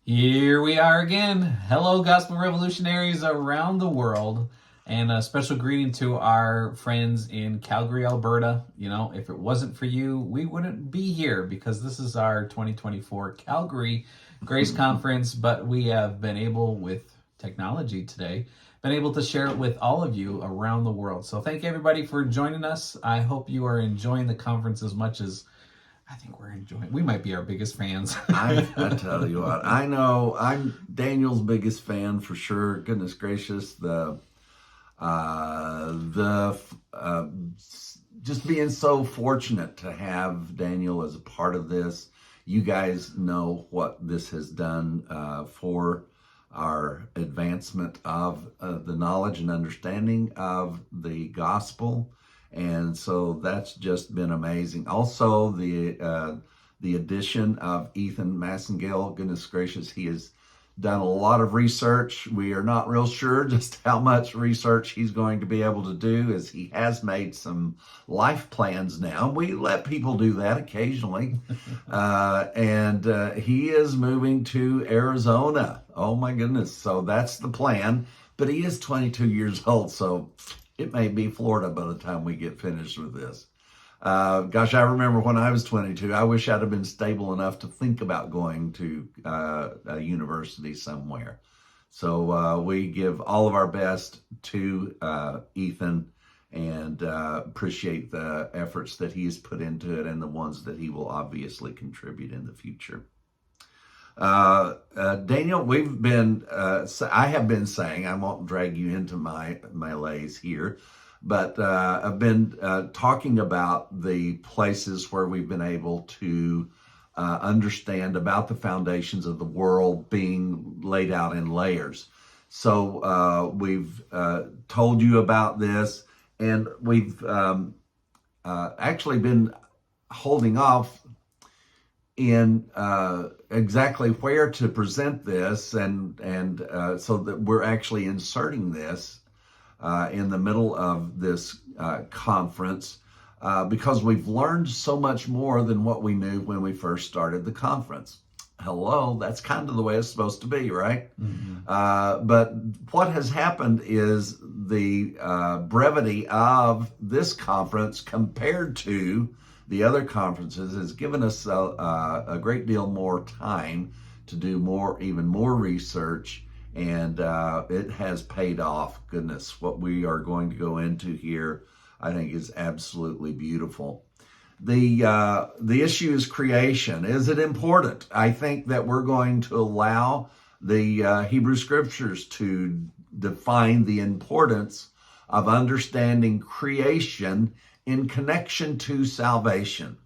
Here we are again. Hello, gospel revolutionaries around the world. And a special greeting to our friends in Calgary, Alberta. You know, if it wasn't for you, we wouldn't be here because this is our 2024 Calgary Grace Conference. But we have been able, with technology today, been able to share it with all of you around the world. So thank you, everybody, for joining us. I hope you are enjoying the conference as much as I think we're enjoying. We might be our biggest fans. I tell you what, I know I'm Daniel's biggest fan for sure. Goodness gracious, the just being so fortunate to have Daniel as a part of this. You guys know what this has done for our advancement of the knowledge and understanding of the gospel. And so that's just been amazing. Also, the addition of Ethan Massengale, goodness gracious, he has done a lot of research. We are not real sure just how much research he's going to be able to do, as he has made some life plans now. We let people do that occasionally. And he is moving to Arizona. Oh my goodness. So that's the plan. But he is 22 years old, so it may be Florida by the time we get finished with this. Gosh, I remember when I was 22, I wish I'd have been stable enough to think about going to a university somewhere. So we give all of our best to Ethan and appreciate the efforts that he's put into it and the ones that he will obviously contribute in the future. Daniel, I have been saying, I won't drag you into my lays here, but I've been talking about the places where we've been able to understand about the foundations of the world being laid out in layers. So we've told you about this, and we've actually been holding off in exactly where to present this, and so that we're actually inserting this in the middle of this conference because we've learned so much more than what we knew when we first started the conference. Hello, that's kind of the way it's supposed to be, right? Mm-hmm. But what has happened is the brevity of this conference compared to the other conferences has given us a great deal more time to do even more research, and it has paid off. Goodness, what we are going to go into here, I think, is absolutely beautiful. The issue is creation. Is it important? I think that we're going to allow the Hebrew Scriptures to define the importance of understanding creation in connection to salvation.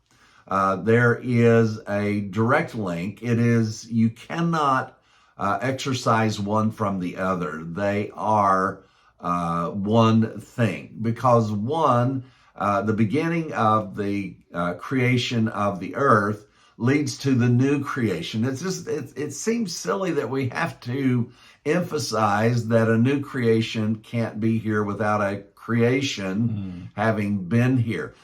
There is a direct link. You cannot exercise one from the other. They are one thing, because the beginning of the creation of the earth leads to the new creation. It seems silly that we have to emphasize that a new creation can't be here without a creation having been here.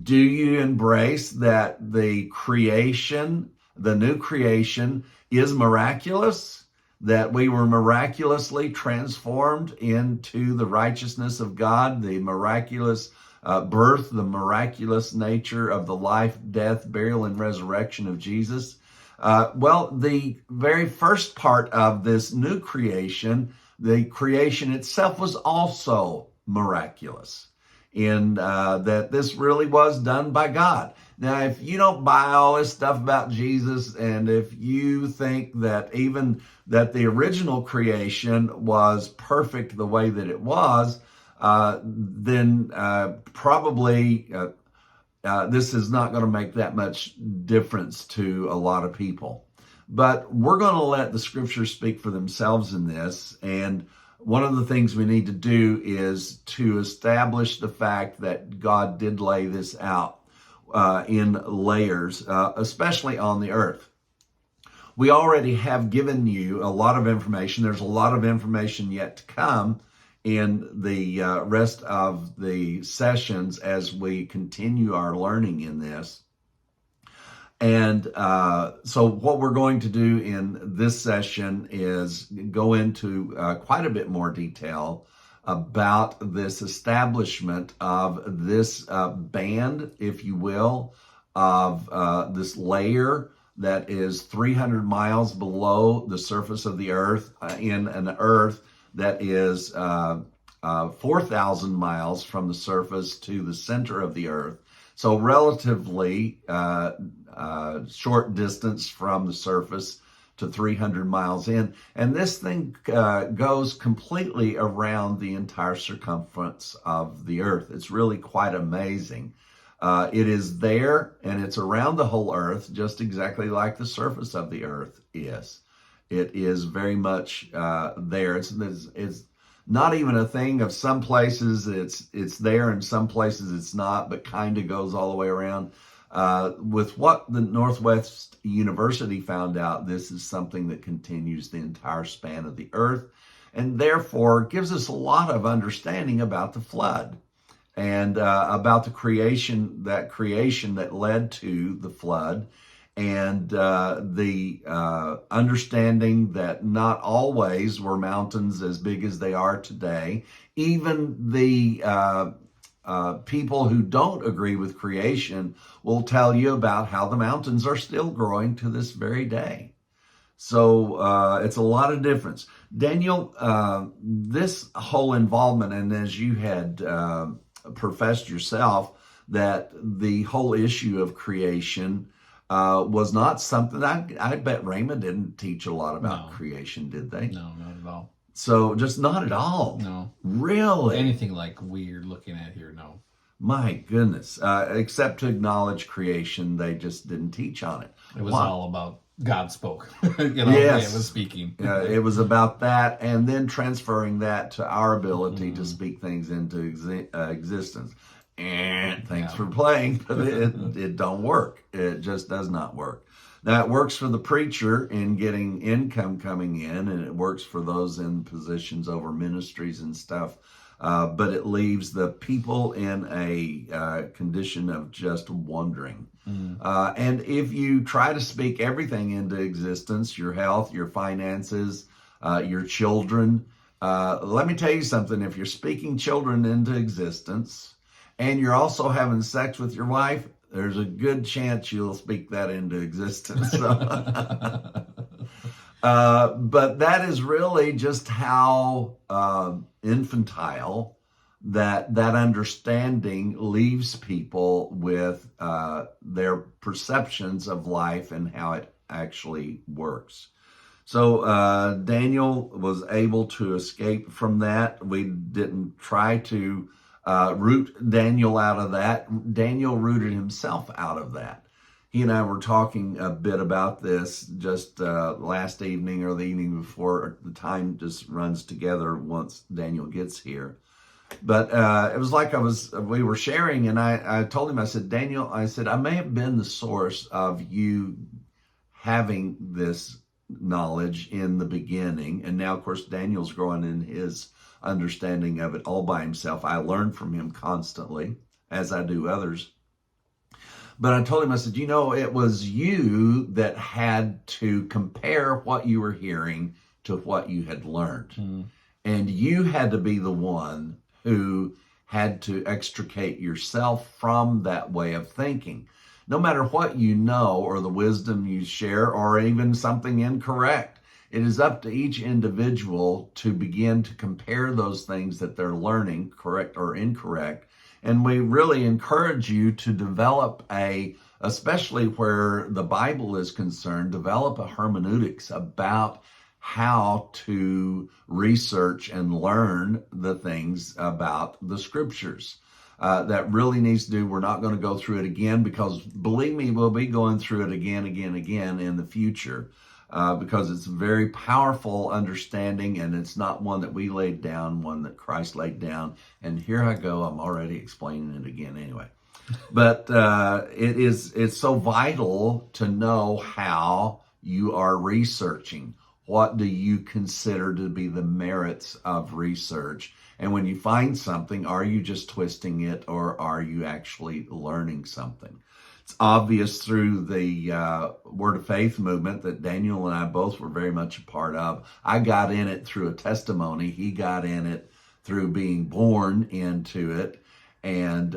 Do you embrace that the new creation is miraculous, that we were miraculously transformed into the righteousness of God, the miraculous birth, the miraculous nature of the life, death, burial, and resurrection of Jesus? Well, the very first part of this new creation, the creation itself, was also miraculous in that this really was done by God. Now, if you don't buy all this stuff about Jesus, and if you think that even that the original creation was perfect the way that it was, then probably this is not going to make that much difference to a lot of people. But we're going to let the Scriptures speak for themselves in this, and one of the things we need to do is to establish the fact that God did lay this out in layers, especially on the earth. We already have given you a lot of information. There's a lot of information yet to come in the rest of the sessions as we continue our learning in this. And so what we're going to do in this session is go into quite a bit more detail about this establishment of this band, if you will, of this layer that is 300 miles below the surface of the earth, in an earth that is 4,000 miles from the surface to the center of the earth. So relatively short distance from the surface to 300 miles in. And this thing goes completely around the entire circumference of the earth. It's really quite amazing. It is there and it's around the whole earth, just exactly like the surface of the earth is. It is very much there. It's not even a thing of some places it's there and some places it's not, but kind of goes all the way around. With what the Northwest University found out, this is something that continues the entire span of the earth, and therefore gives us a lot of understanding about the flood and about the creation that led to the flood, and the understanding that not always were mountains as big as they are today. Even the people who don't agree with creation will tell you about how the mountains are still growing to this very day. So it's a lot of difference. Daniel, this whole involvement, and as you had professed yourself, that the whole issue of creation was not something, I bet Raymond didn't teach a lot about creation, did they? No, not at all. So just not at all. No. Really? Anything like weird looking at here, no. My goodness. Except to acknowledge creation, they just didn't teach on it. It was all about God spoke. Yes. It was speaking. It was about that, and then transferring that to our ability to speak things into existence. And thanks for playing, but it don't work. It just does not work. Now, it works for the preacher in getting income coming in, and it works for those in positions over ministries and stuff, but it leaves the people in a condition of just wondering. And if you try to speak everything into existence, your health, your finances, your children, let me tell you something. If you're speaking children into existence and you're also having sex with your wife, there's a good chance you'll speak that into existence. But that is really just how infantile that understanding leaves people with their perceptions of life and how it actually works. So Daniel was able to escape from that. We didn't try to root Daniel out of that. Daniel rooted himself out of that. He and I were talking a bit about this just last evening or the evening before. The time just runs together once Daniel gets here. But it was like we were sharing, and I told him, I said, Daniel, I said, I may have been the source of you having this knowledge in the beginning. And now, of course, Daniel's growing in his understanding of it all by himself. I learn from him constantly, as I do others. But I told him, I said, it was you that had to compare what you were hearing to what you had learned. And you had to be the one who had to extricate yourself from that way of thinking. No matter what you know or the wisdom you share or even something incorrect, it is up to each individual to begin to compare those things that they're learning, correct or incorrect. And we really encourage you to develop especially where the Bible is concerned, develop a hermeneutics about how to research and learn the things about the scriptures. That really needs to do. We're not going to go through it again because, believe me, we'll be going through it again in the future because it's a very powerful understanding, and it's not one that we laid down, one that Christ laid down. And here I go. I'm already explaining it again anyway. But it's so vital to know how you are researching. What do you consider to be the merits of research? And when you find something, are you just twisting it or are you actually learning something? It's obvious through the Word of Faith movement that Daniel and I both were very much a part of. I got in it through a testimony. He got in it through being born into it, and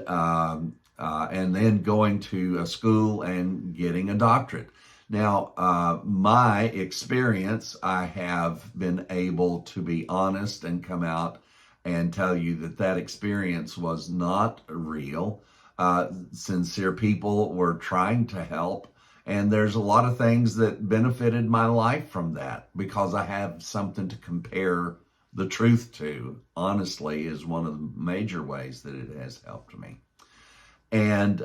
then going to a school and getting a doctorate. Now, my experience, I have been able to be honest and come out and tell you that that experience was not real. Sincere people were trying to help, and there's a lot of things that benefited my life from that because I have something to compare the truth to. Honestly, is one of the major ways that it has helped me. And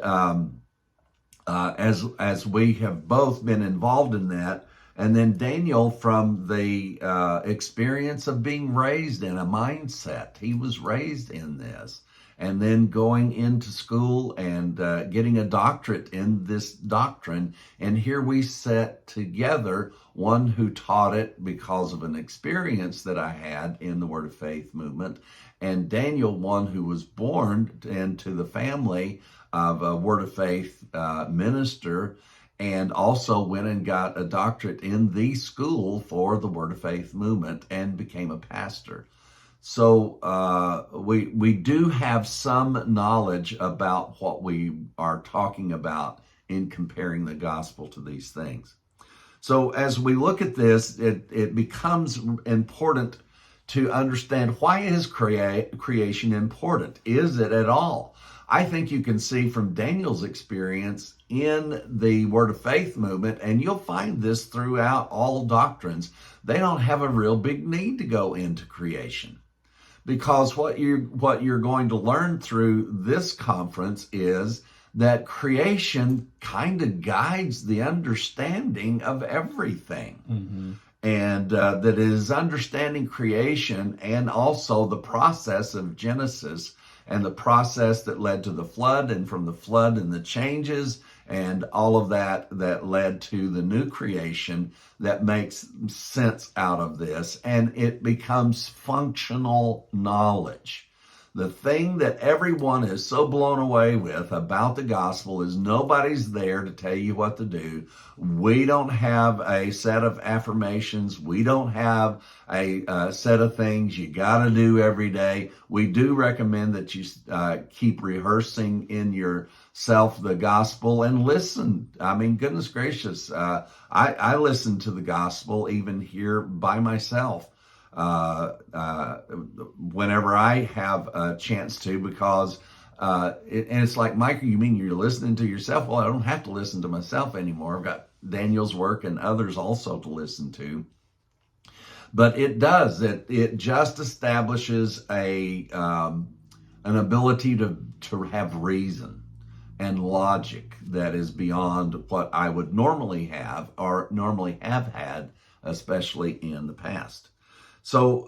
as we have both been involved in that, and then Daniel from the experience of being raised in a mindset, he was raised in this, and then going into school and getting a doctorate in this doctrine. And here we sat together, one who taught it because of an experience that I had in the Word of Faith movement, and Daniel, one who was born into the family of a Word of Faith minister, and also went and got a doctorate in the school for the Word of Faith movement and became a pastor. So we do have some knowledge about what we are talking about in comparing the gospel to these things. So as we look at this, it becomes important to understand, why is creation important? Is it at all? I think you can see from Daniel's experience in the Word of Faith movement, and you'll find this throughout all doctrines, they don't have a real big need to go into creation. Because what you're going to learn through this conference is that creation kind of guides the understanding of everything. Mm-hmm. And that it is understanding creation and also the process of Genesis and the process that led to the flood, and from the flood and the changes and all of that led to the new creation that makes sense out of this. And it becomes functional knowledge. The thing that everyone is so blown away with about the gospel is nobody's there to tell you what to do. We don't have a set of affirmations. We don't have a set of things you got to do every day. We do recommend that you keep rehearsing in yourself the gospel and listen. I mean, goodness gracious, I listen to the gospel even here by myself. Whenever I have a chance to, because and it's like, Michael, you mean you're listening to yourself? Well, I don't have to listen to myself anymore. I've got Daniel's work and others also to listen to. But it does, it just establishes an ability to have reason and logic that is beyond what I would normally have or normally have had, especially in the past. So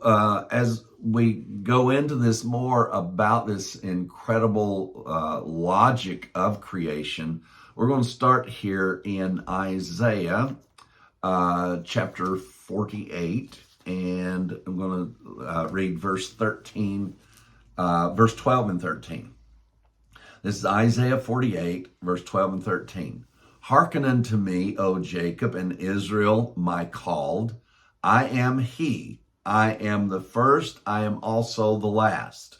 as we go into this more about this incredible logic of creation, we're going to start here in Isaiah chapter 48, and I'm going to read verse 13, verse 12 and 13. This is Isaiah 48, verse 12 and 13. Hearken unto me, O Jacob, and Israel, my called. I am he. I am the first, I am also the last.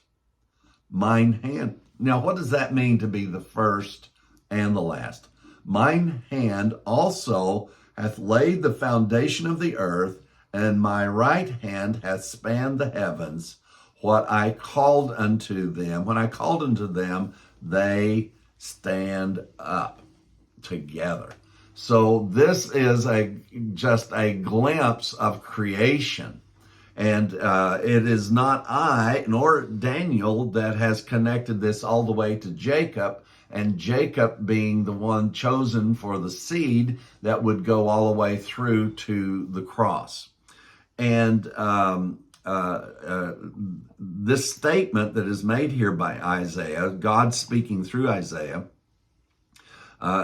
Mine hand. Now, what does that mean to be the first and the last? Mine hand also hath laid the foundation of the earth, and my right hand hath spanned the heavens. What I called unto them, when I called unto them, they stand up together. So this is just a glimpse of creation. And it is not I nor Daniel that has connected this all the way to Jacob, and Jacob being the one chosen for the seed that would go all the way through to the cross. And this statement that is made here by Isaiah, God speaking through Isaiah,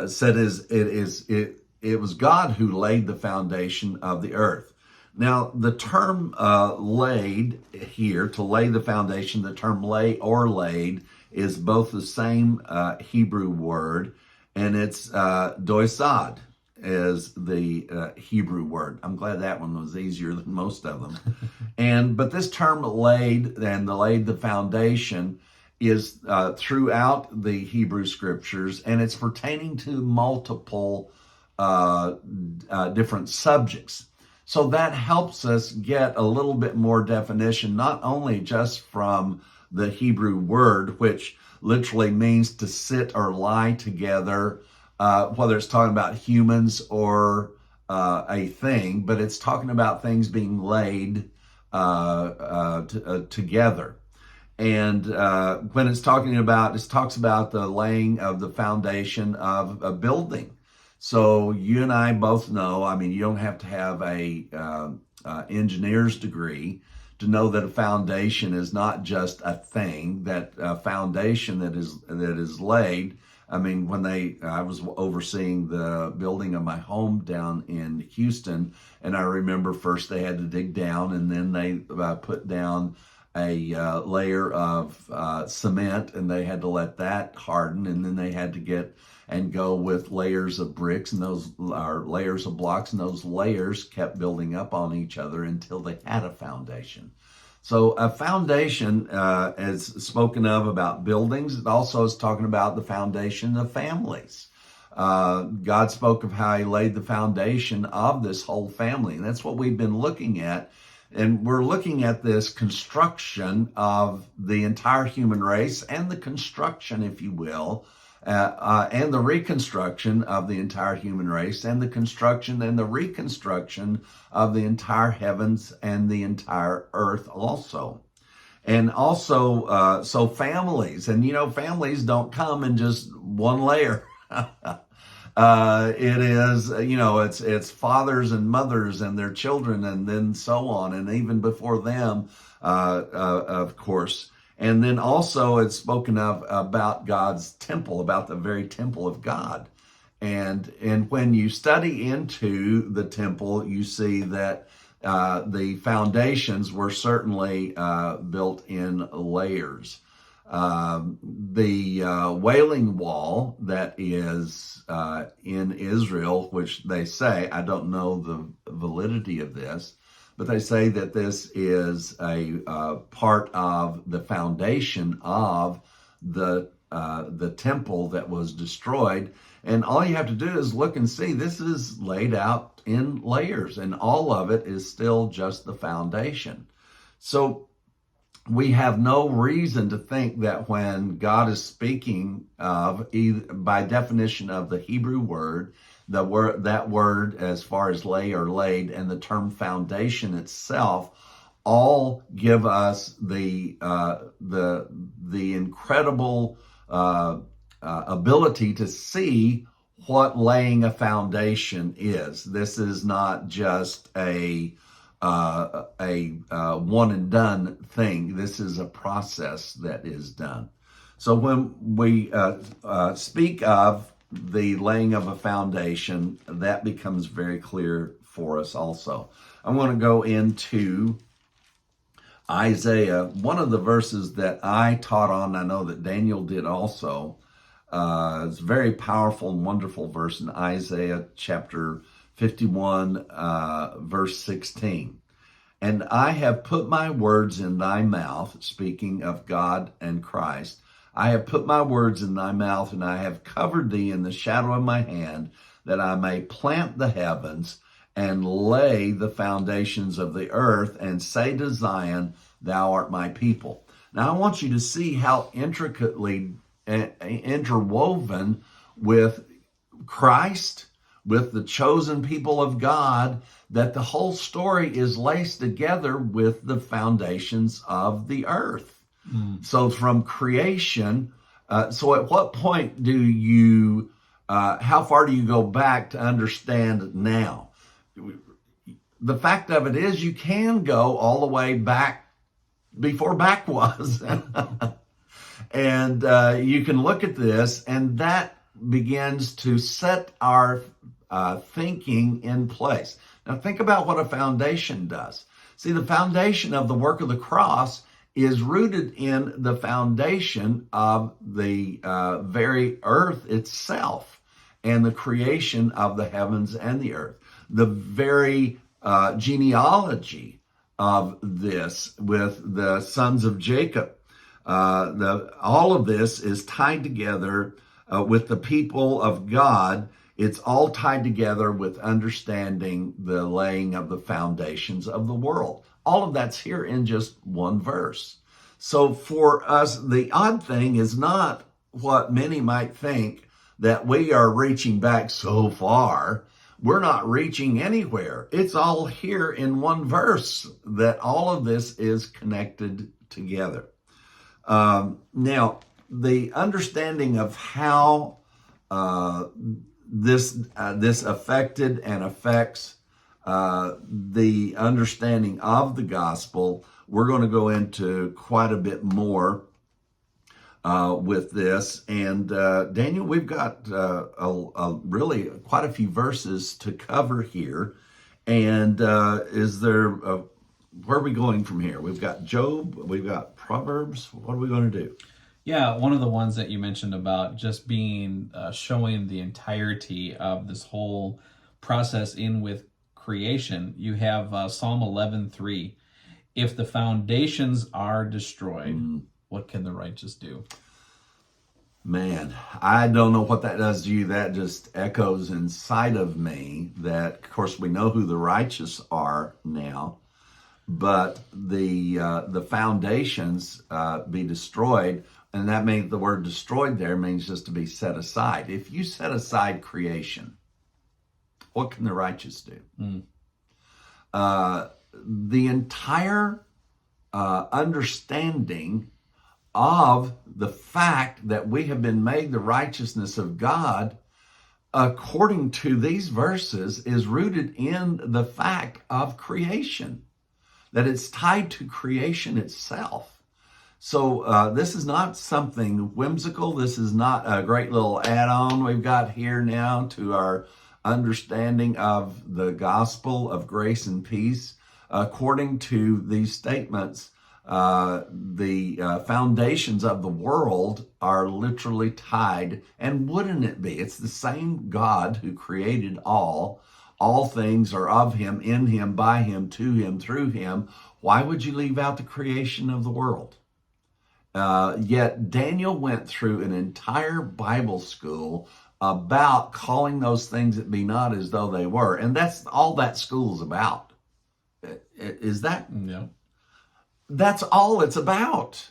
said it was God who laid the foundation of the earth. Now, the term laid here, to lay the foundation, the term lay or laid is both the same Hebrew word, and it's doisad is the Hebrew word. I'm glad that one was easier than most of them. But this term laid the foundation is throughout the Hebrew scriptures, and it's pertaining to multiple different subjects. So that helps us get a little bit more definition, not only just from the Hebrew word, which literally means to sit or lie together, whether it's talking about humans or a thing, but it's talking about things being laid together. And when it's talking about, it talks about the laying of the foundation of a building. So you and I both know, I mean, you don't have to have a engineer's degree to know that a foundation is not just a thing, that a foundation that is laid. I mean, I was overseeing the building of my home down in Houston, and I remember first they had to dig down, and then they put down a layer of cement, and they had to let that harden, and then they had to get and go with layers of bricks, and those are layers of blocks, and those layers kept building up on each other until they had a foundation. So a foundation is spoken of about buildings. It also is talking about the foundation of families. God spoke of how he laid the foundation of this whole family, and that's what we've been looking at. And we're looking at this construction of the entire human race, and the construction, if you will, and the reconstruction of the entire human race, and the construction and the reconstruction of the entire heavens and the entire earth also. And also, so families, and families don't come in just one layer. It is, it's fathers and mothers and their children, and then so on, and even before them, of course. And then also it's spoken of about God's temple, about the very temple of God. And when you study into the temple, you see that the foundations were certainly built in layers. The Wailing Wall that is in Israel, which they say, I don't know the validity of this, but they say that this is a part of the foundation of the temple that was destroyed. And all you have to do is look and see, this is laid out in layers, and all of it is still just the foundation. So we have no reason to think that when God is speaking of, by definition of the Hebrew word, that word as far as lay or laid, and the term foundation itself, all give us the incredible ability to see what laying a foundation is. This is not just a one and done thing. This is a process that is done. So when we speak of the laying of a foundation, that becomes very clear for us also. I'm going to go into Isaiah, one of the verses that I taught on. I know that Daniel did also. It's a very powerful and wonderful verse in Isaiah chapter 51, verse 16. And I have put my words in thy mouth, speaking of God and Christ. I have put my words in thy mouth, and I have covered thee in the shadow of my hand, that I may plant the heavens and lay the foundations of the earth, and say to Zion, thou art my people. Now I want you to see how intricately interwoven with Christ, with the chosen people of God, that the whole story is laced together with the foundations of the earth. So from creation, so at what point do you, how far do you go back to understand now? The fact of it is, you can go all the way back before back was. And you can look at this, and that begins to set our thinking in place. Now think about what a foundation does. See, the foundation of the work of the cross is rooted in the foundation of the very earth itself. and the creation of the heavens and the earth. The very genealogy of this with the sons of Jacob. All of this is tied together with the people of God. It's all tied together with understanding the laying of the foundations of the world. All of that's here in just one verse. So for us, the odd thing is not what many might think, that we are reaching back so far. We're not reaching anywhere. It's all here in one verse that all of this is connected together. Now, the understanding of how this affected and affects the understanding of the gospel, we're going to go into quite a bit more with this. And Daniel, we've got really quite a few verses to cover here. And where are we going from here? We've got Job, we've got Proverbs. What are we going to do? Yeah, one of the ones that you mentioned about just being showing the entirety of this whole process in with creation. You have Psalm 11:3. If the foundations are destroyed, what can the righteous do? Man, I don't know what that does to you. That just echoes inside of me that, of course, we know who the righteous are now, but the foundations be destroyed. And that means the word destroyed there means just to be set aside. If you set aside creation, what can the righteous do? The entire understanding of the fact that we have been made the righteousness of God, according to these verses, is rooted in the fact of creation, that it's tied to creation itself. So this is not something whimsical. This is not a great little add-on we've got here now to our understanding of the gospel of grace and peace. According to these statements, the foundations of the world are literally tied. And wouldn't it be? It's the same God who created all. All things are of him, in him, by him, to him, through him. Why would you leave out the creation of the world? Yet Daniel went through an entire Bible school about calling those things that be not as though they were. And that's all that school's about. Is that? No. That's all it's about,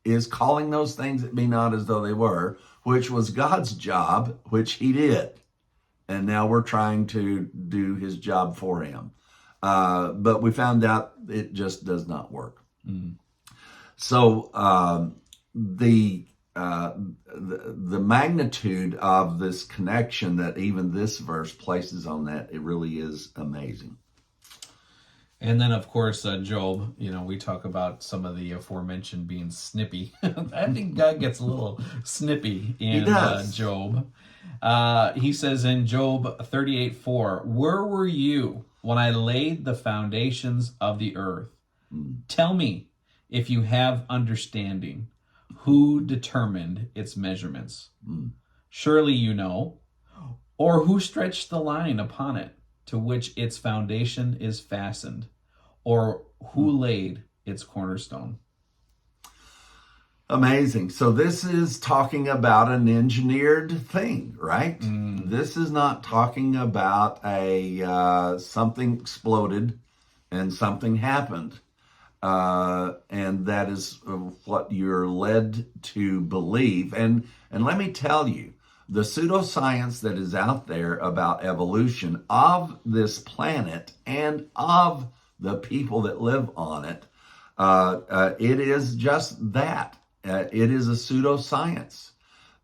is calling those things that be not as though they were, which was God's job, which he did. And now we're trying to do his job for him. But we found out it just does not work. So the magnitude of this connection that even this verse places on that, it really is amazing. And then, of course, Job, we talk about some of the aforementioned being snippy. I think God gets a little snippy in Job. He says in Job 38:4, "Where were you when I laid the foundations of the earth? Tell me if you have understanding. Who determined its measurements? Surely you know. Or who stretched the line upon it, to which its foundation is fastened, or who laid its cornerstone?" Amazing. So this is talking about an engineered thing, right? This is not talking about something exploded and something happened. And that is what you're led to believe. And let me tell you, the pseudoscience that is out there about evolution of this planet and of the people that live on it, it is just that. It is a pseudoscience.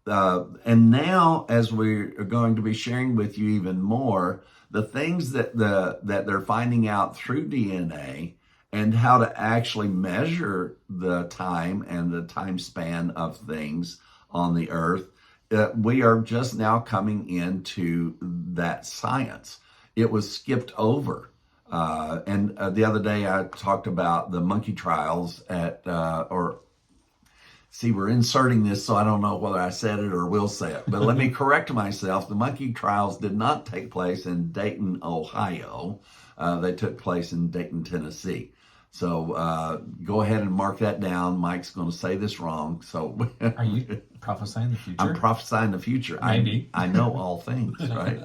And now, as we're going to be sharing with you even more, the things that they're finding out through DNA and how to actually measure the time and the time span of things on the earth, we are just now coming into that science. It was skipped over. And the other day I talked about the monkey trials See, we're inserting this, so I don't know whether I said it or will say it. But let me correct myself. The monkey trials did not take place in Dayton, Ohio. They took place in Dayton, Tennessee. So go ahead and mark that down. Mike's going to say this wrong. So Are you prophesying the future? I'm prophesying the future. Maybe. I know all things, right?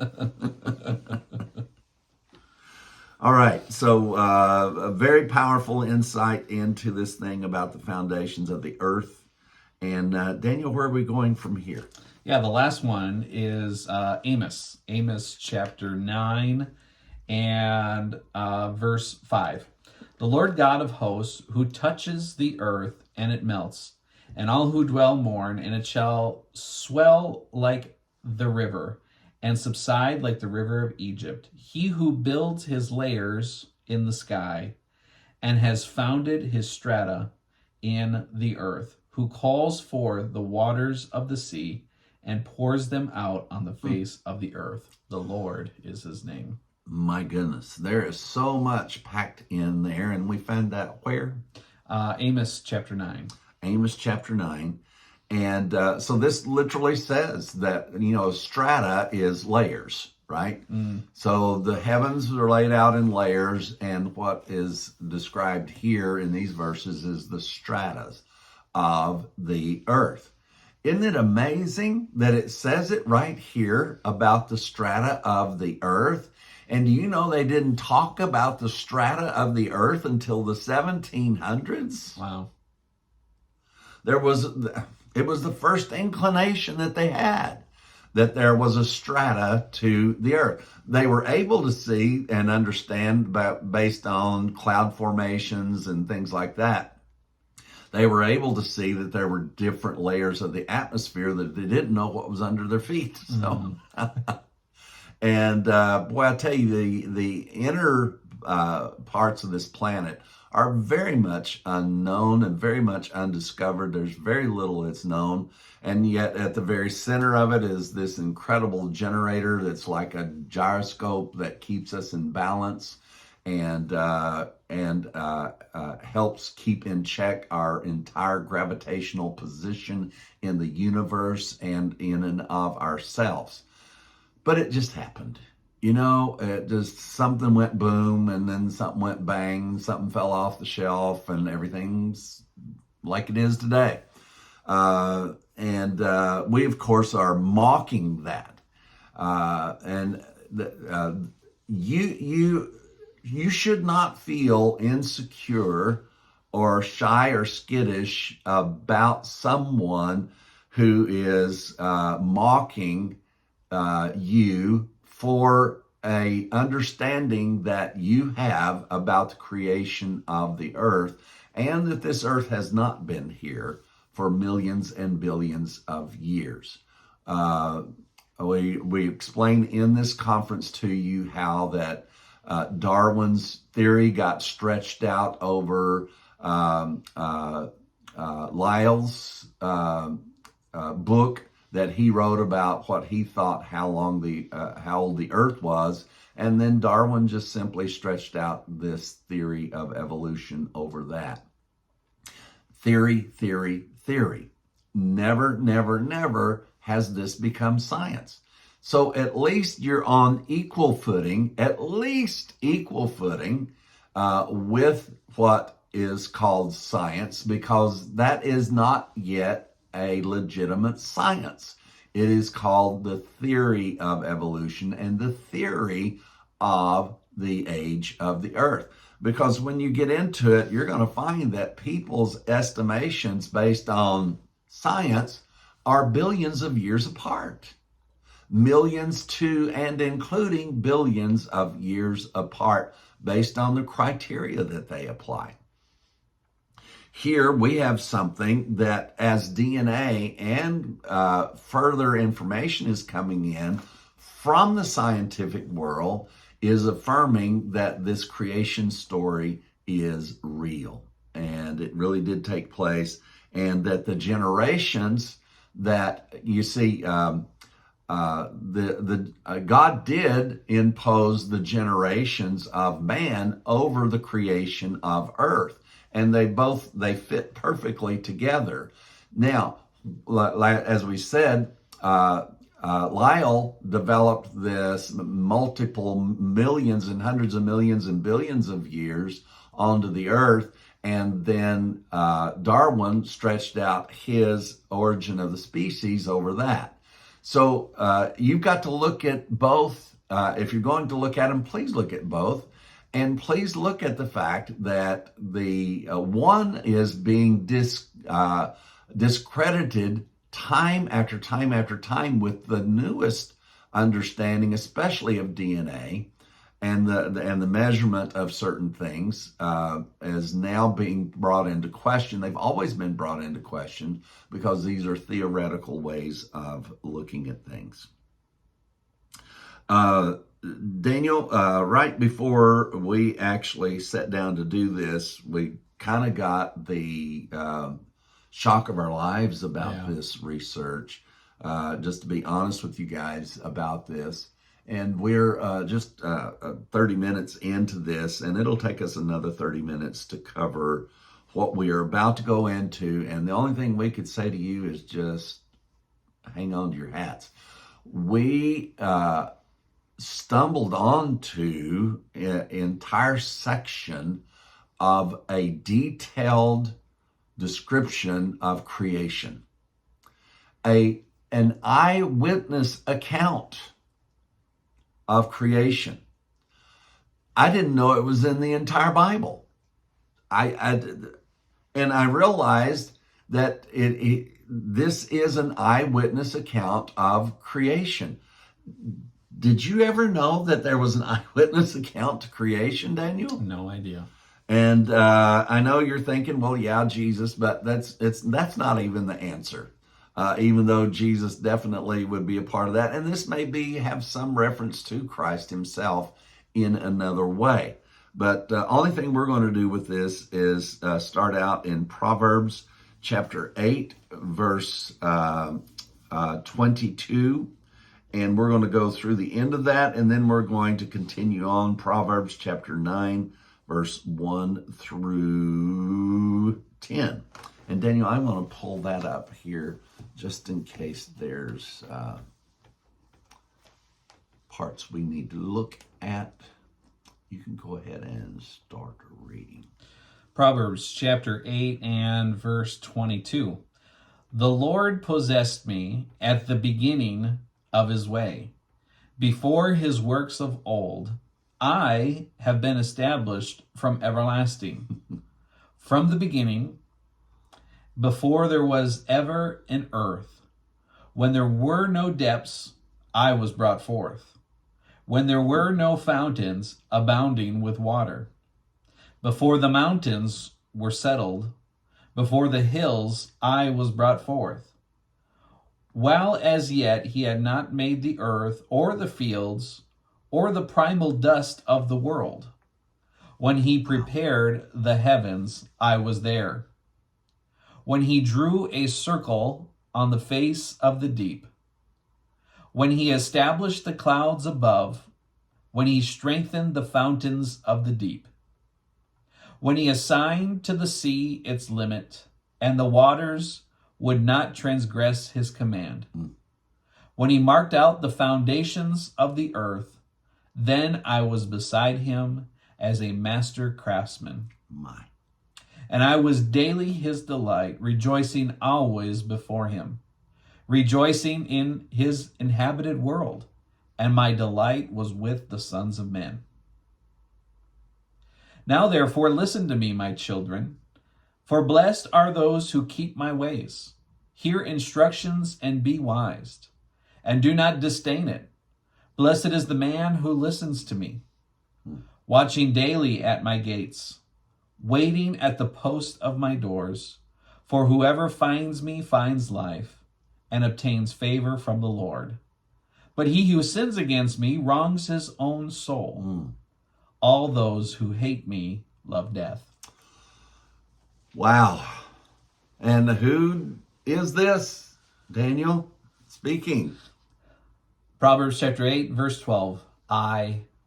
All right. So a very powerful insight into this thing about the foundations of the earth. And Daniel, where are we going from here? Yeah, the last one is Amos. Amos chapter 9 and verse 5. The Lord God of hosts, who touches the earth, and it melts, and all who dwell mourn, and it shall swell like the river, and subside like the river of Egypt. He who builds his layers in the sky, and has founded his strata in the earth, who calls for the waters of the sea, and pours them out on the face of the earth. The Lord is his name. My goodness, there is so much packed in there, and we found that where? Amos chapter 9. Amos chapter 9. And so this literally says that, strata is layers, right? So the heavens are laid out in layers, and what is described here in these verses is the stratas of the earth. Isn't it amazing that it says it right here about the strata of the earth? And do you know they didn't talk about the strata of the earth until the 1700s? Wow. It was the first inclination that they had, that there was a strata to the earth. They were able to see and understand based on cloud formations and things like that. They were able to see that there were different layers of the atmosphere that they didn't know what was under their feet. So, and boy, I tell you, the inner parts of this planet are very much unknown and very much undiscovered. There's very little that's known. And yet at the very center of it is this incredible generator that's like a gyroscope that keeps us in balance and helps keep in check our entire gravitational position in the universe and in and of ourselves. But it just happened. It just, something went boom, and then something went bang, something fell off the shelf, and everything's like it is today. And we, of course, are mocking that. You should not feel insecure or shy or skittish about someone who is mocking you for a understanding that you have about the creation of the earth, and that this earth has not been here for millions and billions of years. We explain in this conference to you how that Darwin's theory got stretched out over Lyell's book that he wrote about what he thought how old the earth was, and then Darwin just simply stretched out this theory of evolution over that. Theory, theory, theory. Never, never, never has this become science. So at least you're on equal footing, with what is called science, because that is not yet a legitimate science. It is called the theory of evolution and the theory of the age of the earth. Because when you get into it, you're going to find that people's estimations based on science are billions of years apart. Millions to and including billions of years apart based on the criteria that they apply. Here we have something that, as DNA and further information is coming in from the scientific world, is affirming that this creation story is real. And it really did take place. And that the generations that you see, God did impose the generations of man over the creation of earth. And they fit perfectly together. Now, as we said, Lyle developed this multiple millions and hundreds of millions and billions of years onto the earth. And then Darwin stretched out his origin of the species over that. So you've got to look at both. If you're going to look at them, please look at both. And please look at the fact that the one is being discredited time after time after time with the newest understanding, especially of DNA and the measurement of certain things is now being brought into question. They've always been brought into question because these are theoretical ways of looking at things. Daniel, right before we actually sat down to do this, we kind of got the shock of our lives about this research, just to be honest with you guys about this. And we're just 30 minutes into this, and it'll take us another 30 minutes to cover what we are about to go into. And the only thing we could say to you is just hang on to your hats. We stumbled onto an entire section of a detailed description of creation, an eyewitness account of creation. I didn't know it was in the entire Bible. And I realized that this is an eyewitness account of creation. Did you ever know that there was an eyewitness account to creation, Daniel? No idea. And I know you're thinking, well, yeah, Jesus, but that's not even the answer. Even though Jesus definitely would be a part of that, and this may have some reference to Christ himself in another way. But the only thing we're going to do with this is start out in Proverbs chapter 8, verse 22. And we're going to go through the end of that, and then we're going to continue on Proverbs chapter 9, verse 1 through 10. And Daniel, I'm going to pull that up here just in case there's parts we need to look at. You can go ahead and start reading. Proverbs chapter 8 and verse 22. The Lord possessed me at the beginning of his way. Before his works of old, I have been established from everlasting. From the beginning, before there was ever an earth, when there were no depths, I was brought forth. When there were no fountains abounding with water. Before the mountains were settled, before the hills I was brought forth. While as yet he had not made the earth or the fields or the primal dust of the world. When he prepared the heavens, I was there. When he drew a circle on the face of the deep. When he established the clouds above. When he strengthened the fountains of the deep. When he assigned to the sea its limit, and the waters would not transgress his command. When he marked out the foundations of the earth, then I was beside him as a master craftsman. My. And I was daily his delight, rejoicing always before him, rejoicing in his inhabited world, and my delight was with the sons of men. Now therefore listen to me, my children, for blessed are those who keep my ways. Hear instructions and be wise, and do not disdain it. Blessed is the man who listens to me, watching daily at my gates, waiting at the post of my doors. For whoever finds me finds life and obtains favor from the Lord. But he who sins against me wrongs his own soul. All those who hate me love death. Wow. And who is this, Daniel, speaking? Proverbs chapter 8, verse 12.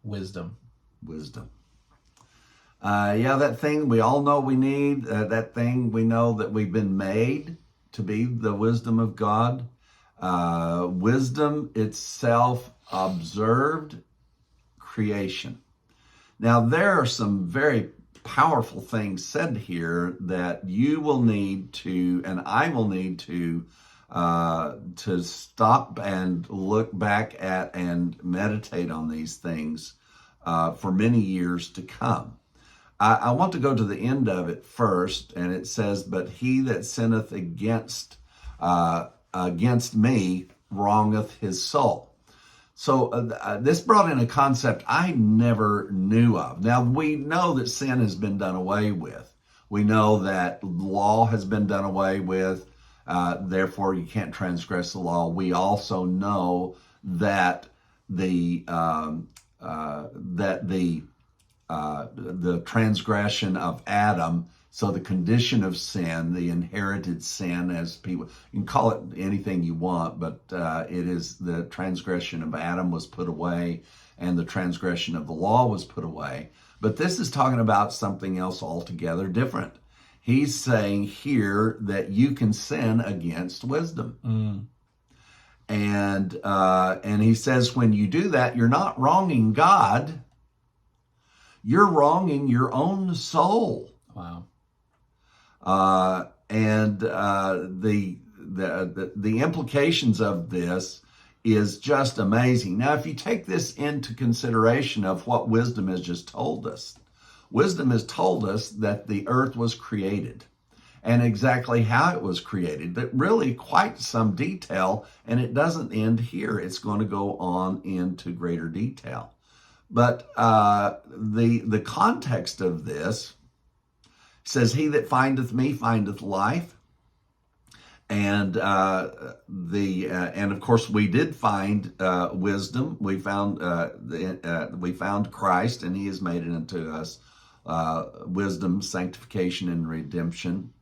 Wisdom. Wisdom. That thing we all know we need, that thing we know that we've been made to be the wisdom of God. Wisdom itself observed creation. Now, there are some very powerful things said here that you will need to, and I will need to stop and look back at and meditate on these things for many years to come. I want to go to the end of it first, and it says, "But he that sinneth against me wrongeth his soul." So this brought in a concept I never knew of. Now, we know that sin has been done away with. We know that law has been done away with. Therefore, you can't transgress the law. We also know that the transgression of Adam, so the condition of sin, the inherited sin, as people, you can call it anything you want, but it is the transgression of Adam was put away and the transgression of the law was put away. But this is talking about something else altogether different. He's saying here that you can sin against wisdom. And he says when you do that, you're not wronging God, you're wronging your own soul. Wow. The implications of this is just amazing. Now, if you take this into consideration of what wisdom has just told us, wisdom has told us that the earth was created and exactly how it was created, but really quite some detail, and it doesn't end here. It's going to go on into greater detail. But the context of this says, "He that findeth me findeth life," and of course we did find wisdom. We found Christ, and He has made it unto us wisdom, sanctification, and redemption.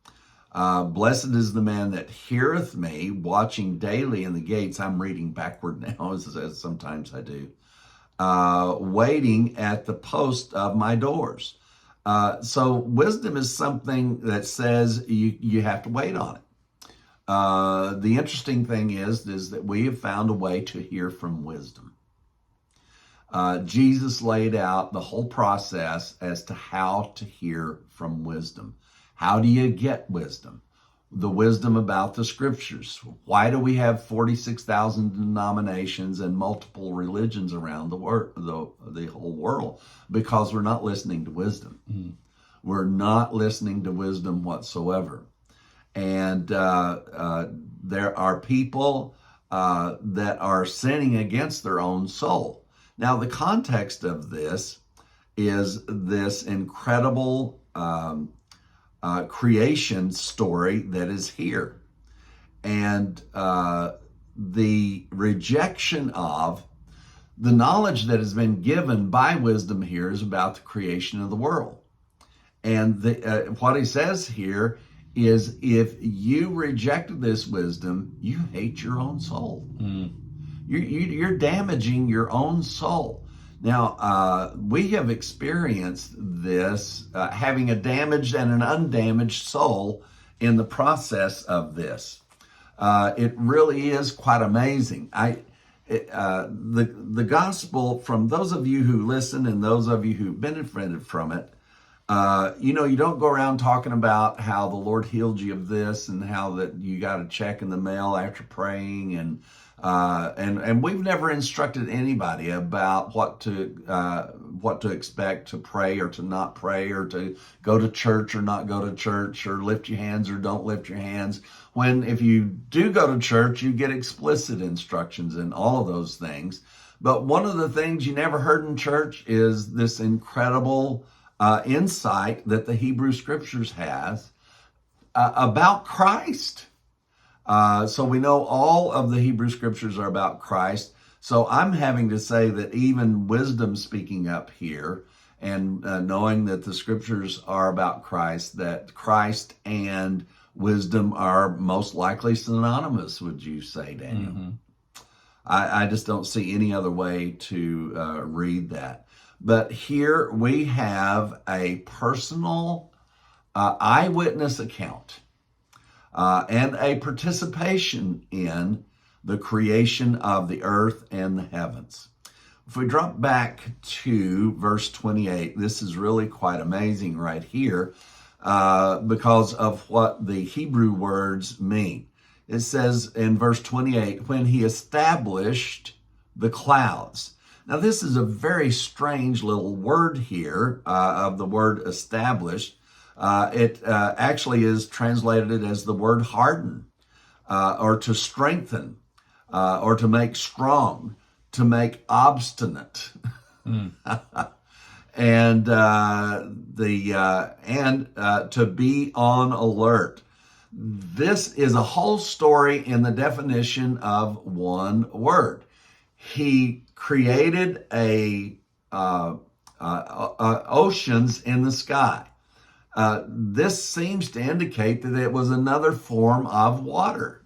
Blessed is the man that heareth me, watching daily in the gates. I'm reading backward now, as sometimes I do. Waiting at the post of my doors. So wisdom is something that says you have to wait on it. The interesting thing is that we have found a way to hear from wisdom. Jesus laid out the whole process as to how to hear from wisdom. How do you get wisdom? The wisdom about the scriptures. Why do we have 46,000 denominations and multiple religions around the whole world? Because we're not listening to wisdom. We're not listening to wisdom whatsoever. And there are people that are sinning against their own soul. Now, the context of this is this incredible creation story that is here. And the rejection of the knowledge that has been given by wisdom here is about the creation of the world. And what he says here is, if you rejected this wisdom, you hate your own soul. You're damaging your own soul. Now, we have experienced this, having a damaged and an undamaged soul in the process of this. It really is quite amazing. The gospel, from those of you who listen and those of you who benefited from it, you don't go around talking about how the Lord healed you of this and how that you got a check in the mail after praying, and we've never instructed anybody about what to expect to pray or to not pray, or to go to church or not go to church, or lift your hands or don't lift your hands. When if you do go to church, you get explicit instructions in all of those things. But one of the things you never heard in church is this incredible insight that the Hebrew Scriptures has about Christ. So we know all of the Hebrew Scriptures are about Christ. So I'm having to say that even wisdom speaking up here, and knowing that the Scriptures are about Christ, that Christ and wisdom are most likely synonymous, would you say, Daniel? Mm-hmm. I just don't see any other way to read that. But here we have a personal eyewitness account and a participation in the creation of the earth and the heavens. If we drop back to verse 28, this is really quite amazing right here because of what the Hebrew words mean. It says in verse 28, when he established the clouds. Now, this is a very strange little word here of the word established. It actually is translated as the word harden, or to strengthen, or to make strong, to make obstinate. And to be on alert. This is a whole story in the definition of one word. He created oceans in the sky. This seems to indicate that it was another form of water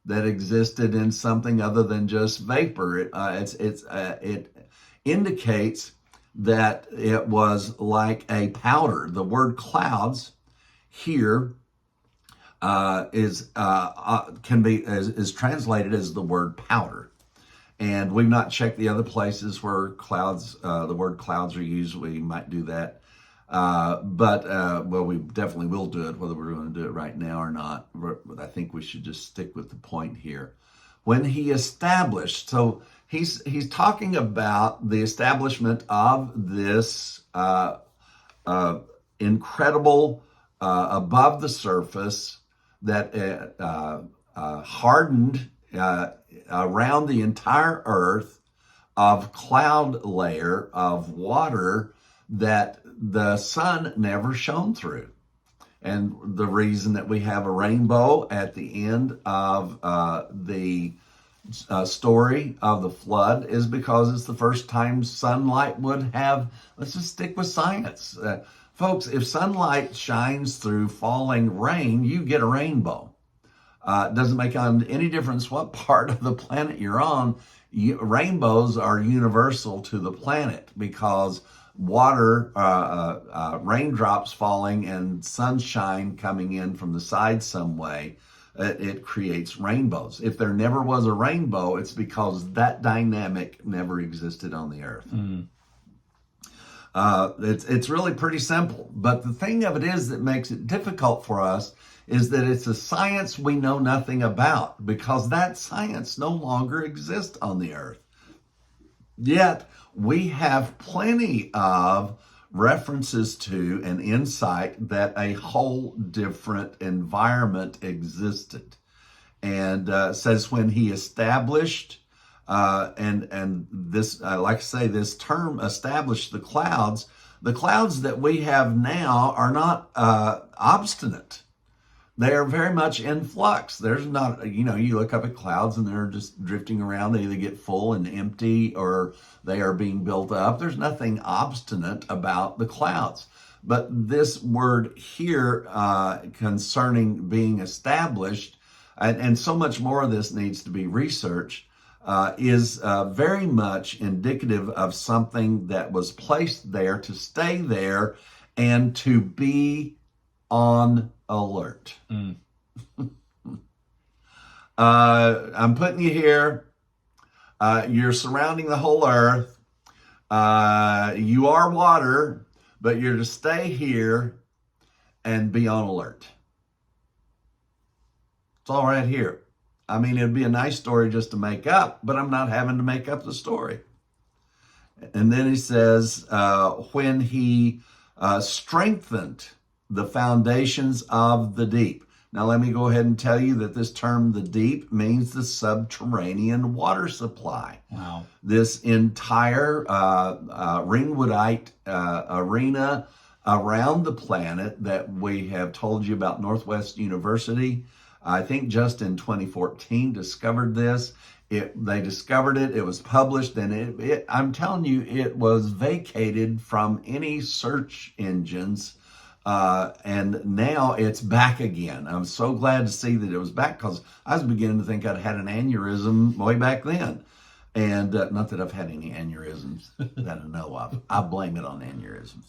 that existed in something other than just vapor. It indicates that it was like a powder. The word clouds here is translated as the word powder. And we've not checked the other places where clouds, the word clouds are used. We might do that. But we definitely will do it, whether we're going to do it right now or not. But I think we should just stick with the point here. When he established, so he's talking about the establishment of this incredible above the surface that hardened around the entire earth of cloud layer of water that the sun never shone through. And the reason that we have a rainbow at the end of the story of the flood is because it's the first time sunlight would have, let's just stick with science. Folks, if sunlight shines through falling rain, you get a rainbow. It doesn't make any difference what part of the planet you're on. Rainbows are universal to the planet because water, raindrops falling and sunshine coming in from the side some way, it creates rainbows. If there never was a rainbow, it's because that dynamic never existed on the earth. It's really pretty simple. But the thing of it is that makes it difficult for us is that it's a science we know nothing about, because that science no longer exists on the earth. Yet we have plenty of references to and insight that a whole different environment existed. And says when he established, and this, like I say, this term established the clouds that we have now are not obstinate. They are very much in flux. There's not, you look up at clouds and they're just drifting around. They either get full and empty or they are being built up. There's nothing obstinate about the clouds. But this word here concerning being established, and so much more of this needs to be researched, is very much indicative of something that was placed there to stay there and to be on alert. I'm putting you here. You're surrounding the whole earth. You are water, but you're to stay here and be on alert. It's all right here. I mean, it'd be a nice story just to make up, but I'm not having to make up the story. And then he says, when he strengthened the foundations of the deep. Now, let me go ahead and tell you that this term, the deep, means the subterranean water supply. Wow. This entire ringwoodite arena around the planet that we have told you about, Northwest University, I think just in 2014 discovered this. They discovered it, it was published, and I'm telling you, it was vacated from any search engines. And now it's back again. I'm so glad to see that it was back, because I was beginning to think I'd had an aneurysm way back then. And not that I've had any aneurysms that I know of. I blame it on aneurysms.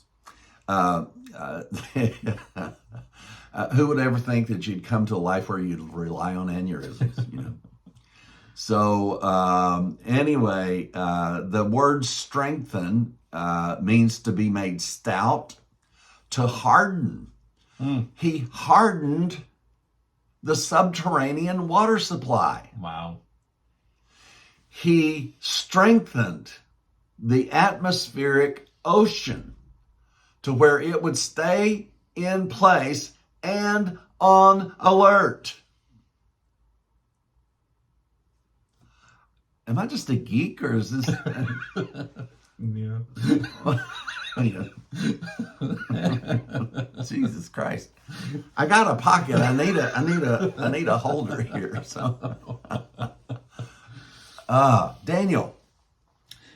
Who would ever think that you'd come to a life where you'd rely on aneurysms, you know? So anyway, the word strengthen means to be made stout, to harden. He hardened the subterranean water supply. Wow. He strengthened the atmospheric ocean to where it would stay in place and on alert. Am I just a geek, or is this? Yeah. Jesus Christ! I got a pocket. I need a holder here. So, Daniel.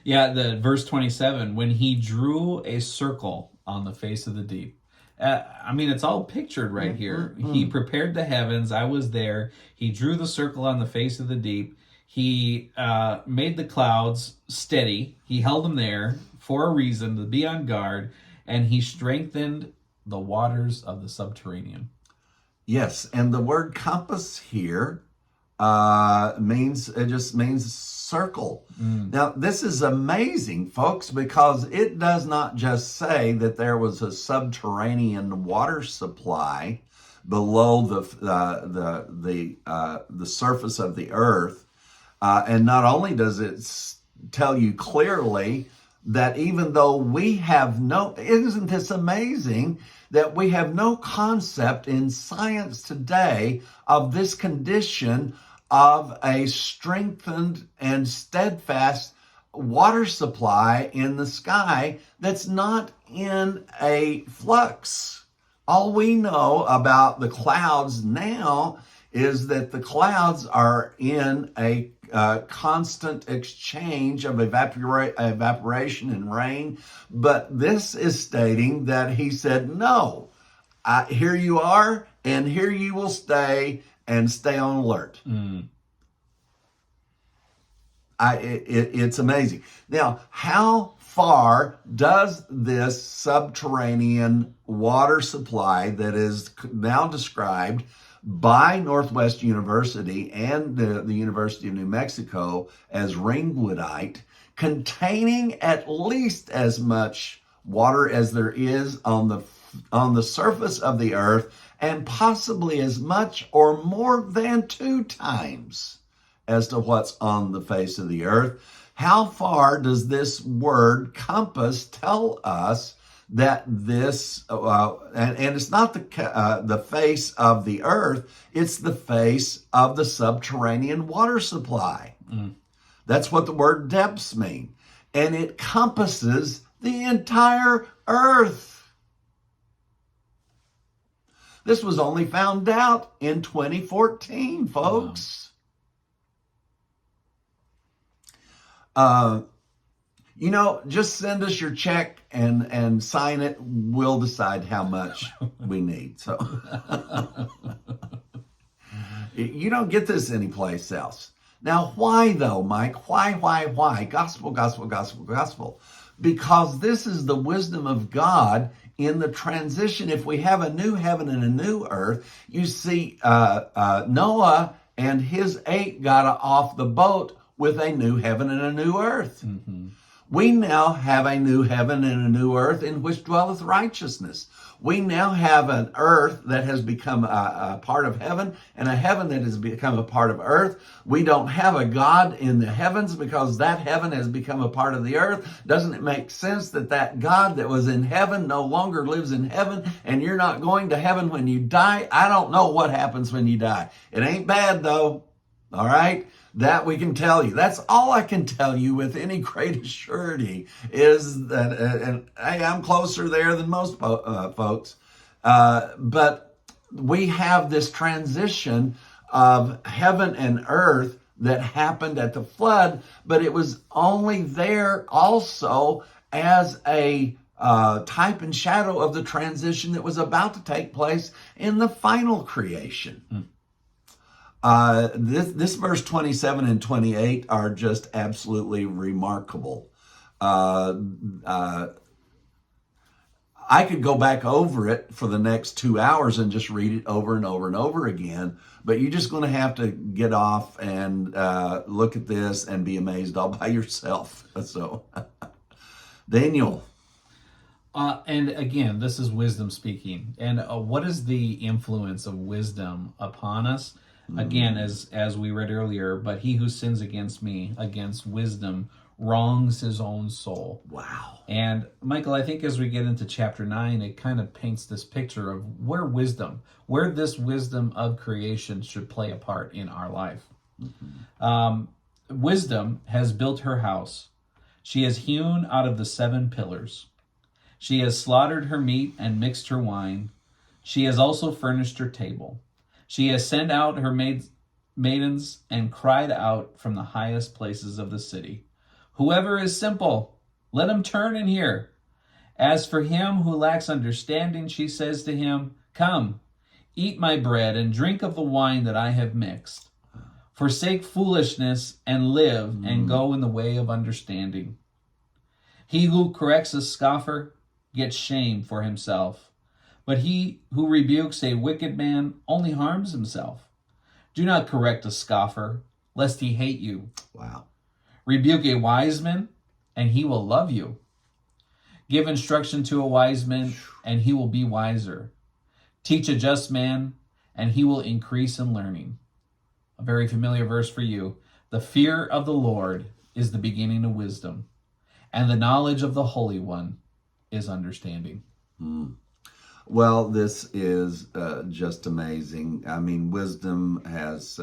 Yeah, the verse 27, when he drew a circle on the face of the deep. I mean, it's all pictured right here. He prepared the heavens. I was there. He drew the circle on the face of the deep. He made the clouds steady. He held them there for a reason, to be on guard. And he strengthened the waters of the subterranean. Yes, and the word compass here means circle. Now, this is amazing, folks, because it does not just say that there was a subterranean water supply below the surface of the earth, and not only does it tell you clearly that even though we have isn't this amazing that we have no concept in science today of this condition of a strengthened and steadfast water supply in the sky that's not in a flux. All we know about the clouds now is that the clouds are in a constant exchange of evaporation and rain. But this is stating that he said, no, here you are, and here you will stay, and stay on alert. It's amazing. Now, how far does this subterranean water supply that is now described by Northwest University and the University of New Mexico as ringwoodite, containing at least as much water as there is on the surface of the earth, and possibly as much or more than 2 times as to what's on the face of the earth? How far does this word compass tell us that this, and it's not the face of the earth, it's the face of the subterranean water supply. That's what the word depths mean. And it compasses the entire earth. This was only found out in 2014, folks. Just send us your check and sign it. We'll decide how much we need. So you don't get this anyplace else. Now, why though, Mike? Why? Gospel. Because this is the wisdom of God in the transition. If we have a new heaven and a new earth, you see Noah and his 8 got off the boat with a new heaven and a new earth. We now have a new heaven and a new earth in which dwelleth righteousness. We now have an earth that has become a part of heaven and a heaven that has become a part of earth. We don't have a God in the heavens because that heaven has become a part of the earth. Doesn't it make sense that that God that was in heaven no longer lives in heaven, and you're not going to heaven when you die? I don't know what happens when you die. It ain't bad though. All right? That we can tell you. That's all I can tell you with any great assurity is that, and hey, I'm closer there than most folks, but we have this transition of heaven and earth that happened at the flood, but it was only there also as a type and shadow of the transition that was about to take place in the final creation. This verse 27 and 28 are just absolutely remarkable. I could go back over it for the next 2 hours and just read it over and over and over again. But you're just going to have to get off and look at this and be amazed all by yourself. So, Daniel. And again, this is wisdom speaking. And what is the influence of wisdom upon us? Again, as we read earlier, but he who sins against me, against wisdom, wrongs his own soul. Wow. And Michael, I think as we get into chapter 9, it kind of paints this picture of where this wisdom of creation should play a part in our life. Wisdom has built her house. She has hewn out of the 7 pillars. She has slaughtered her meat and mixed her wine. She has also furnished her table. She has sent out her maidens and cried out from the highest places of the city. Whoever is simple, let him turn and hear. As for him who lacks understanding, she says to him, come, eat my bread and drink of the wine that I have mixed. Forsake foolishness and live and go in the way of understanding. He who corrects a scoffer gets shame for himself, but he who rebukes a wicked man only harms himself. Do not correct a scoffer, lest he hate you. Wow. Rebuke a wise man, and he will love you. Give instruction to a wise man, and he will be wiser. Teach a just man, and he will increase in learning. A very familiar verse for you. The fear of the Lord is the beginning of wisdom, and the knowledge of the Holy One is understanding. Well, this is just amazing. I mean, wisdom has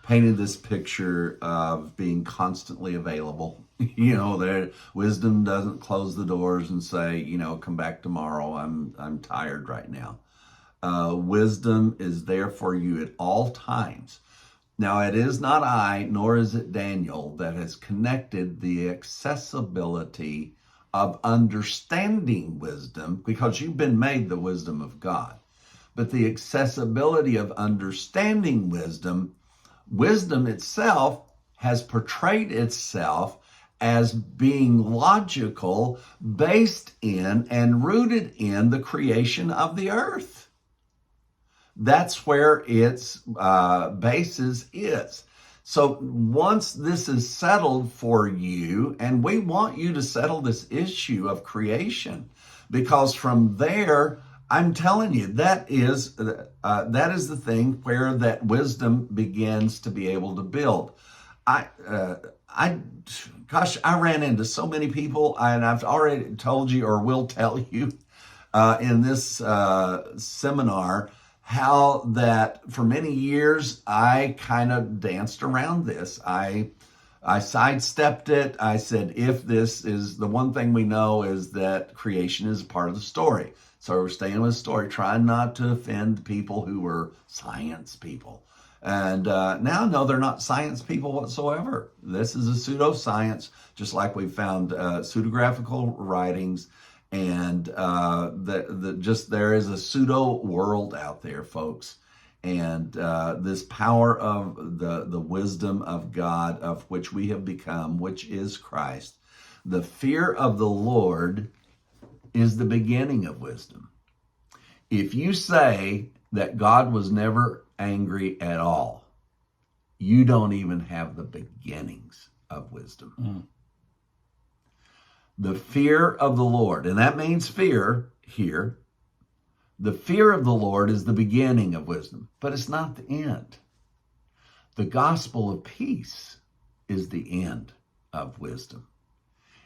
painted this picture of being constantly available. Wisdom doesn't close the doors and say, come back tomorrow. I'm tired right now. Wisdom is there for you at all times. Now, it is not I, nor is it Daniel, that has connected the accessibility of understanding wisdom, because you've been made the wisdom of God. But the accessibility of understanding wisdom itself has portrayed itself as being logical, based in and rooted in the creation of the earth. That's where its basis is. So once this is settled for you, and we want you to settle this issue of creation, because from there, I'm telling you, that is the thing where that wisdom begins to be able to build. I ran into so many people, and I've already told you, or will tell you, in this seminar, how that for many years I kind of danced around this. I sidestepped it. I said, if this is the one thing we know, is that creation is a part of the story. So we're staying with the story, trying not to offend people who were science people. And now, no, they're not science people whatsoever. This is a pseudoscience, just like we found pseudographical writings. And there is a pseudo world out there, folks. And this power of the wisdom of God, of which we have become, which is Christ. The fear of the Lord is the beginning of wisdom. If you say that God was never angry at all, you don't even have the beginnings of wisdom. The fear of the Lord, and that means fear here. The fear of the Lord is the beginning of wisdom, but it's not the end. The gospel of peace is the end of wisdom.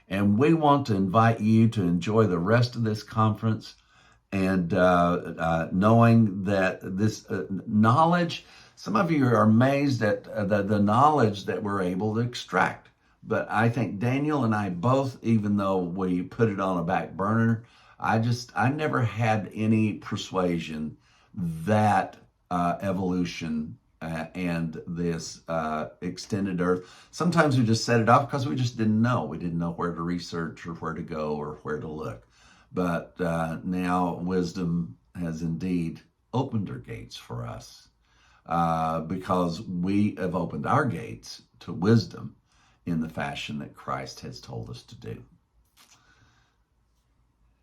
And we want to invite you to enjoy the rest of this conference, and knowing that this knowledge, some of you are amazed at the knowledge that we're able to extract. But I think Daniel and I both, even though we put it on a back burner, I never had any persuasion that evolution and this extended earth, sometimes we just set it off because we just didn't know. We didn't know where to research or where to go or where to look. But now wisdom has indeed opened her gates for us, because we have opened our gates to wisdom in the fashion that Christ has told us to do.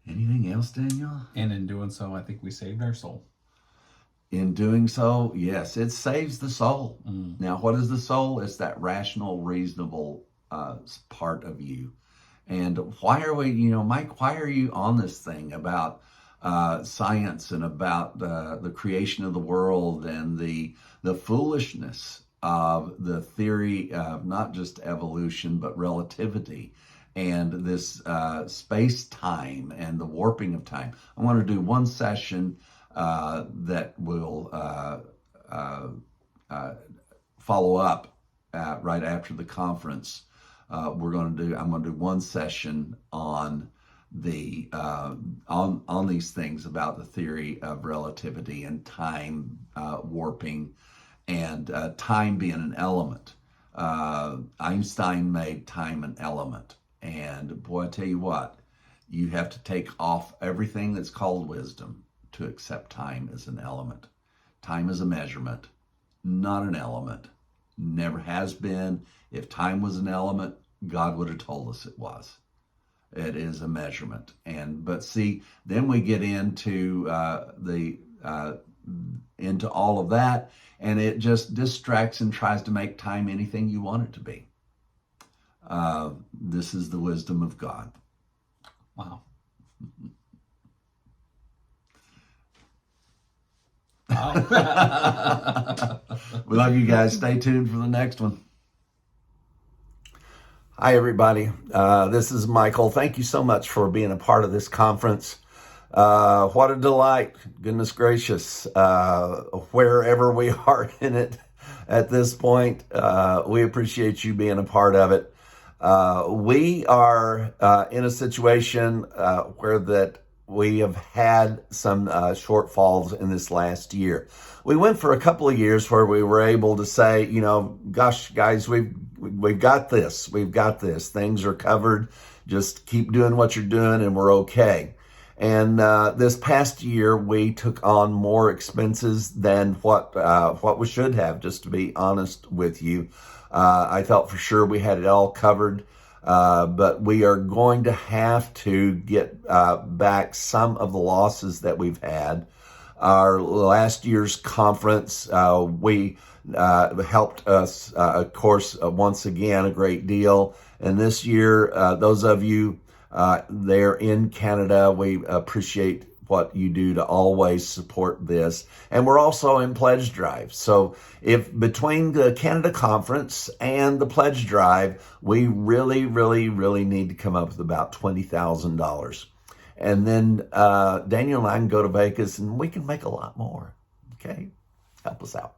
Anything else, Daniel? And in doing so, I think we saved our soul. In doing so, yes, it saves the soul. Now, what is the soul? It's that rational, reasonable part of you. And why are we, Mike, why are you on this thing about science and about the creation of the world and the foolishness of the theory of not just evolution, but relativity and this space-time and the warping of time? I want to do one session that will follow up right after the conference. I'm going to do one session on the on these things about the theory of relativity and time warping and time being an element. Einstein made time an element, and boy, I tell you what, you have to take off everything that's called wisdom to accept time as an element. Time is a measurement, not an element. Never has been. If time was an element, God would have told us it was. It is a measurement. But see, then we get into into all of that, and it just distracts and tries to make time anything you want it to be. This is the wisdom of God. Wow. We love you guys. Stay tuned for the next one. Hi, everybody. This is Michael. Thank you so much for being a part of this conference. What a delight. Goodness gracious. Wherever we are in it at this point, we appreciate you being a part of it. We are in a situation where that we have had some shortfalls in this last year. We went for a couple of years where we were able to say, gosh, guys, we've got this. We've got this. Things are covered. Just keep doing what you're doing and we're okay. And this past year, we took on more expenses than what we should have, just to be honest with you. I thought for sure we had it all covered. But we are going to have to get back some of the losses that we've had. Our last year's conference, we helped us, of course, once again, a great deal. And this year, those of you there in Canada, we appreciate what you do to always support this. And we're also in pledge drive. So if between the Canada conference and the pledge drive, we really, really, really need to come up with about $20,000. And then Daniel and I can go to Vegas and we can make a lot more. Okay? Help us out.